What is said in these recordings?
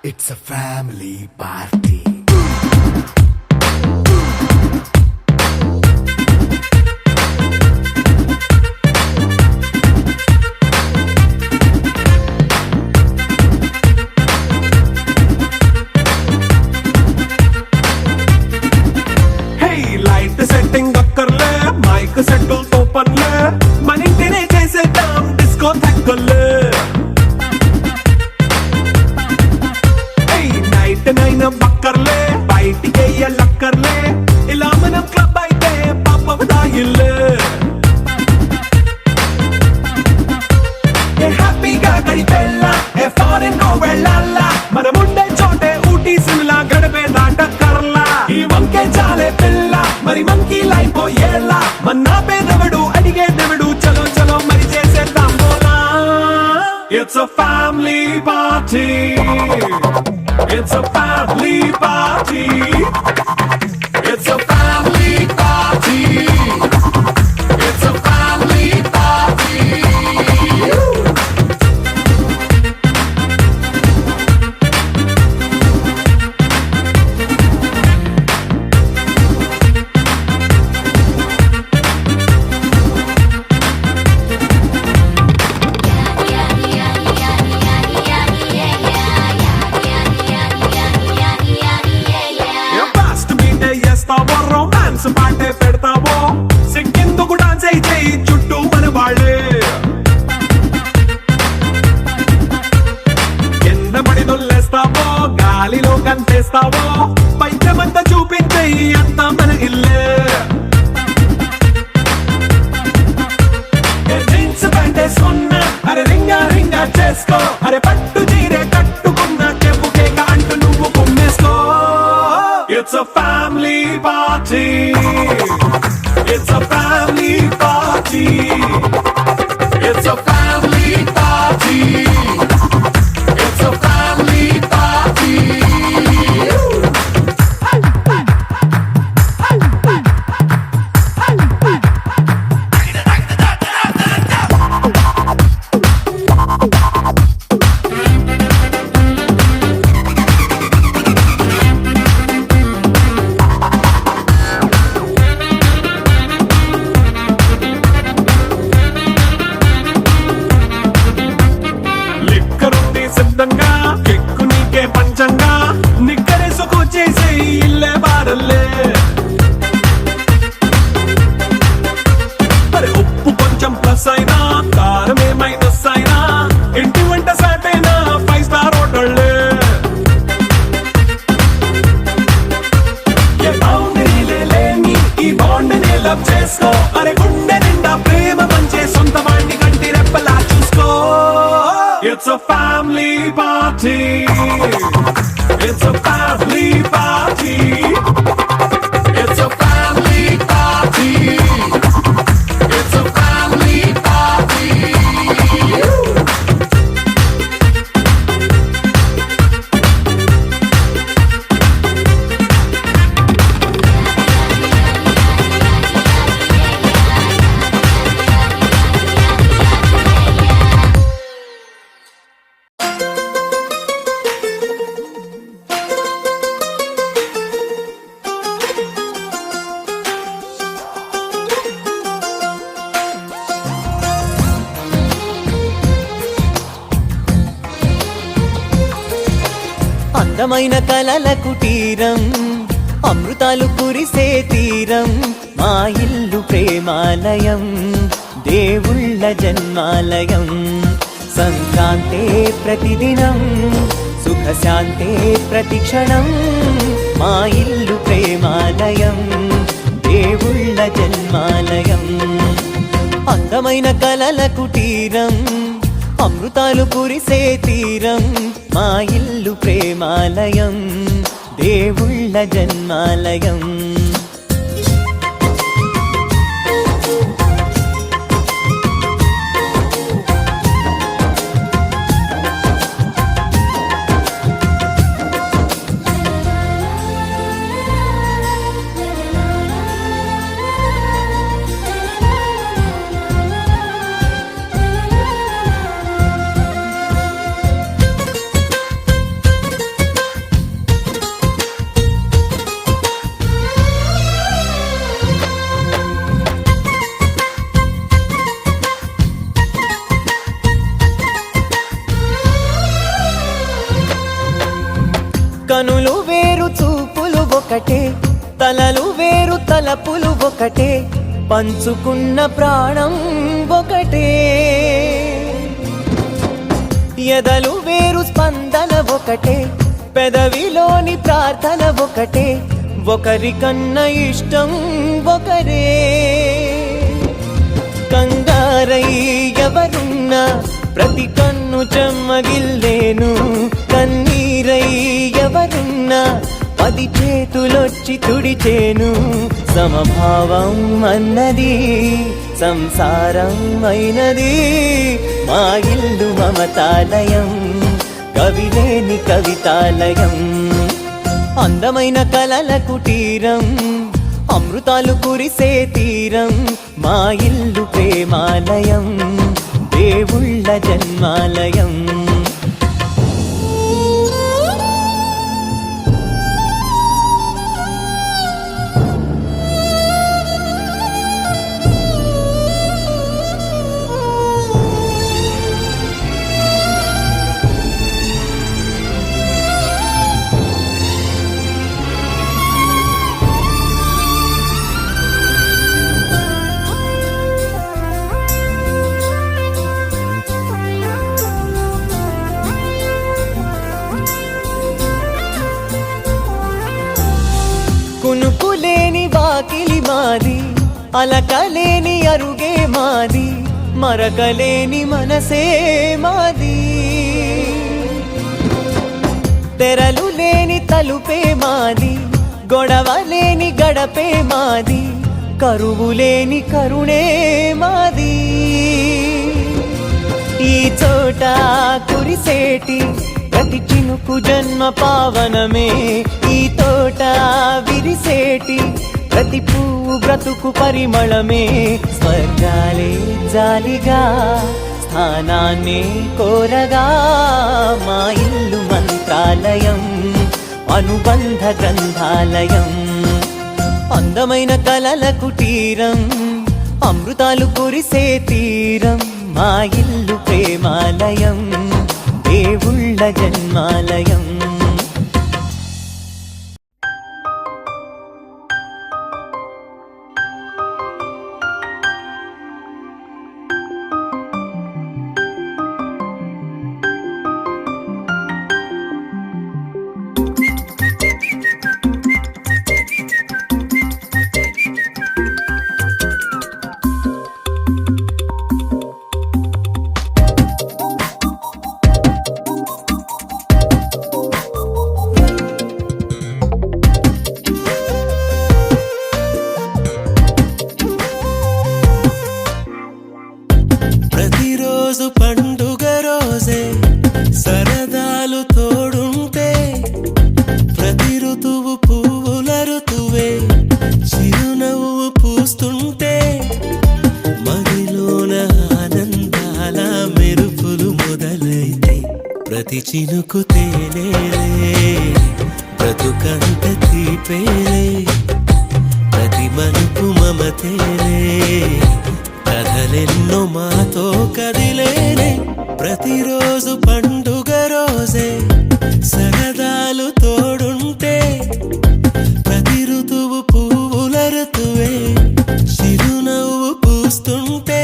It's a family party. Hey, light setting akkarle, mic settle to panle, manintine chesedam disco thakkale. నైన బక్కర్లే బయటికెయ్య లక్కర్లే ఇలా మనం club అయితే పాపవదాయిల్లే ఏ హ్యాపీగా గడిపెళ్ళ ఏ foreign no వెళ్ళాల మనముండే చోటే ఊటీ సిమ్లా గడిపే దాటక్కర్లా ఈ వంకే చాలే పిల్ల మరి మంకీ లైఫ్ ఏళ్ళ మన్నా పేదవడు అడిగేదెవడు చలో చలో మరి చేసేద్దాం బోలా. It's a family party. It's a family party. It's a family party. It's a family party. Romance పాటే పెడతావో సిగ్గెందుకు డాన్స్ అయితే చుట్టూ మన వాళ్ళే కింద పడి దొల్లేస్తావో గాలిలో కంటేస్తావో పైకమంతా చూపించే అంతా మన ఇల్లే జీన్స్ ప్యాంట్ వేసుకున్నా అరే రింగా రింగా చేసుకో అరే పట్టు చీరే కట్టుకున్న చెప్పు కేక అంటూ నువ్వు కుమ్మేసుకో. It's a family party. It's a family party. It's a family party. It's a family party. సిద్ధంగా కెక్కు నీకే పంచంగా నిక్కరేసుకు చేసే ఇల్లే బారల్లే అరే ఉప్పు కొంచెం ప్లస్ అయినా కారమే మైనస్ అయినా ఇంటి వంట సాటైనా 5 స్టార్ హోటళ్ళే ఏ బౌండరీలే లేని ఈ బాండ్ని లవ్ చేసుకో అరే గుండె నిండా ప్రేమ పంచే సొంత వాణ్ణి కంటి రెప్పలా చూసుకో. It's a family party. It's a family party. It's a family party. It's a family party. అందమైన కలల కుటీరం అమృతాలు కురిసే తీరం మా ఇల్లు ప్రేమాలయం దేవుళ్ళ జన్మాలయం సంక్రాంతే ప్రతిదినం సుఖశాంతే ప్రతిక్షణం మా ఇల్లు ప్రేమాలయం దేవుళ్ళ జన్మాలయం అందమైన కలల కుటీరం అమృతాలు కురిసే తీరం మా ఇల్లు ప్రేమాలయం దేవుళ్ళ జన్మాలయం. కనులు వేరు చూపులు ఒకటే, తలలు వేరు తలపులు ఒకటే, పంచుకున్న ప్రాణం ఒకటే. ఎదలు వేరు స్పందన ఒకటే, పెదవిలోని ప్రార్థన ఒకటే, ఒకరికన్నా ఇష్టం ఒకరే. కంగారై ఎవరున్నా ప్రతి కన్ను చెమ్మగిల్లేను, కన్నీరై ఎవరున్నా 10 చేతులొచ్చి తుడిచేను. సమభావం అన్నది సంసారం అయినది, మా ఇల్లు మమతాలయం, కవిలేని కవితాలయం. అందమైన కలల కుటీరం, అమృతాలు కురిసే తీరం, మా ఇల్లు ప్రేమాలయం, దేవుళ్ళ జన్మాలయం. కునుకులేని వాకిలి మాది, అలకలేని అరుగే మాది, మరకలేని మనసే మాది. తెరలు లేని తలుపే మాది, గొడవ లేని గడపే మాది, కరువు లేని కరుణే మాది. ఈ చోట కురిసేటి ప్రతి చినుకు జన్మ పావనమే, ఈ తోట విరిసేటి ప్రతి పువ్వు బ్రతుకు పరిమళమే. స్వర్గాలే జాలిగా స్థానాన్ని కోరగా, మా ఇల్లు మంత్రాలయం, అనుబంధ గ్రంథాలయం. అందమైన కలల కుటీరం, అమృతాలు కురిసే తీరం, మా ఇల్లు ప్రేమాలయం, దేవుళ్ళ జన్మాలయం. ప్రతిరోజు పండుగ రోజే, సరదాలు తోడుంటే, ప్రతి ఋతువు పువ్వుల ఋతువే, చిరునవ్వు పూస్తుంటే, మదిలోన ఆనందాల మెరుపులు మొదలైతే, ప్రతి చినుకు తేనేలే, బ్రతుకంత తీపేలే, ప్రతి మలుపు మమతేలే, కథలెన్నో మాతో కదిలేనే. ప్రతిరోజు పండుగ రోజే, సరదాలు తోడుంటే, ప్రతి ఋతువు పువ్వుల ఋతువే, చిరునవ్వు పూస్తుంటే.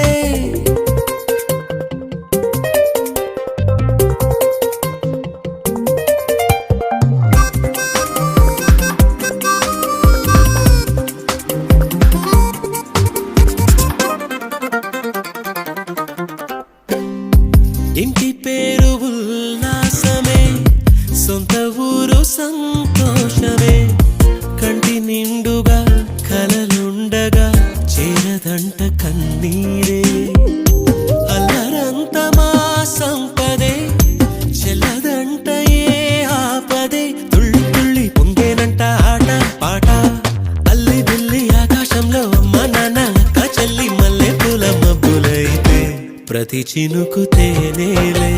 ఇంటి పేరు ఉల్లాసమే, సొంత ఊరు సంతోషమే, కంటి నిండుగా కలలుండగా చేరదంట కన్నీరే. అల్లరంత మా సంపదే, చెల్లదంట ఏ ఆపదే, తుళ్ళి తుళ్ళి పొంగేనంట ఆట పాట, అల్లి బిల్లి ఆకాశంలో అమ్మ నాన్న అక్క చెల్లి మల్లె పూల మబ్బులైతే, ప్రతి చినుకు తేనేలే,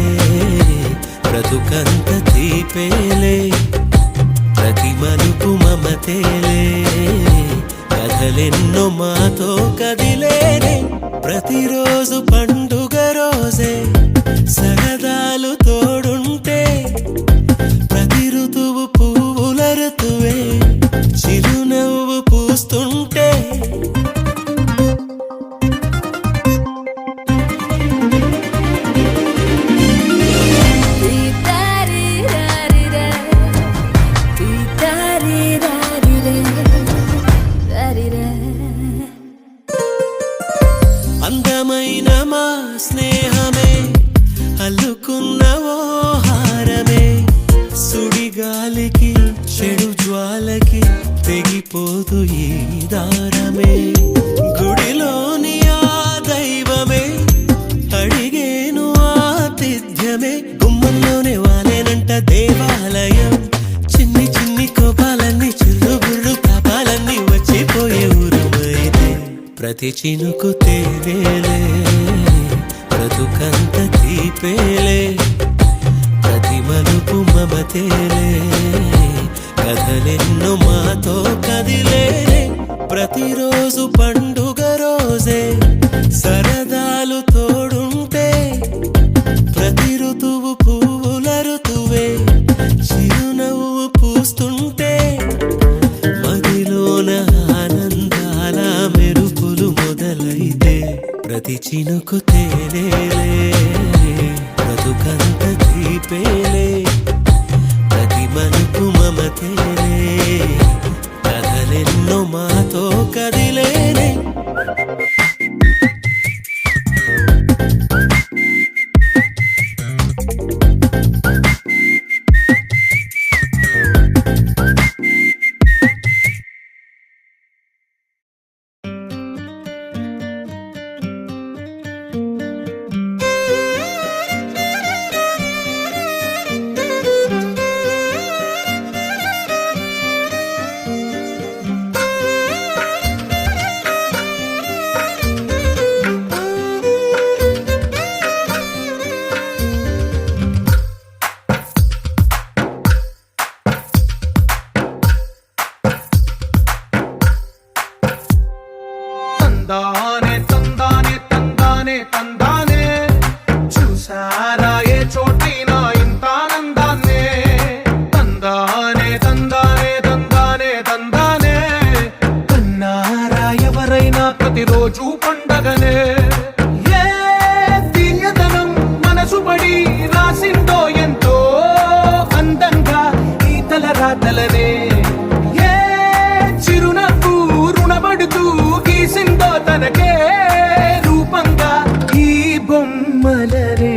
బ్రతుకంత తీపేలే, ప్రతి మలుపు మమతేలే, కథలెన్నో మాతో కదిలేనే. ప్రతిరోజు పండుగ రోజే, సరదాలు తోడుంటే, ప్రతి ఋతువు గాలికి చెడు జ్వాలకి తెగిపోదు ఈ దారమే గుడిలోని ఆ దైవమే అడిగేను ఆతిథ్యమే గుమ్మంలోనే వాలేనంట దేవాలయం చిన్ని చిన్ని కోపాలన్నీ చిరుబుర్రు పాపాలన్నీ వచ్చిపోయే ఊరుమైతే ప్రతి చినుకు తేనేలే బ్రతుకంత తీపేలే ప్రతి మలుపు మమతేలే కథలెన్నో మాతో కదిలేలే ప్రతిరోజు పండుగ రోజే సరదాలు తోడుంటే ప్రతి ఋతువు పువ్వుల ఋతువే చిరునవ్వు పూస్తుంటే మదిలోన ఆనందాల మెరుపులు మొదలైతే ప్రతి చినుకు తేలేలే బ్రతుకంత తీపేలే ప్రతి మలుపు మమతేలే కథలెన్నో మాతో కదిలేలే తందానే తందానే తందానే తందానే చూసారా ఏ చోటైనా ఇంత ఆనందాన్నే తందానే తందానే తందానే తందానే కన్నారా ఎవరైనా ప్రతిరోజు పండగనే ఏ తీయదనం మనసు పడి రాసిందో ఎంతో అందంగా ఈ తల రాతలనే ఏ చిరునవ్వు రుణపడుతూ గీసిందో తనకే రూపంగా ఈ బొమ్మలనే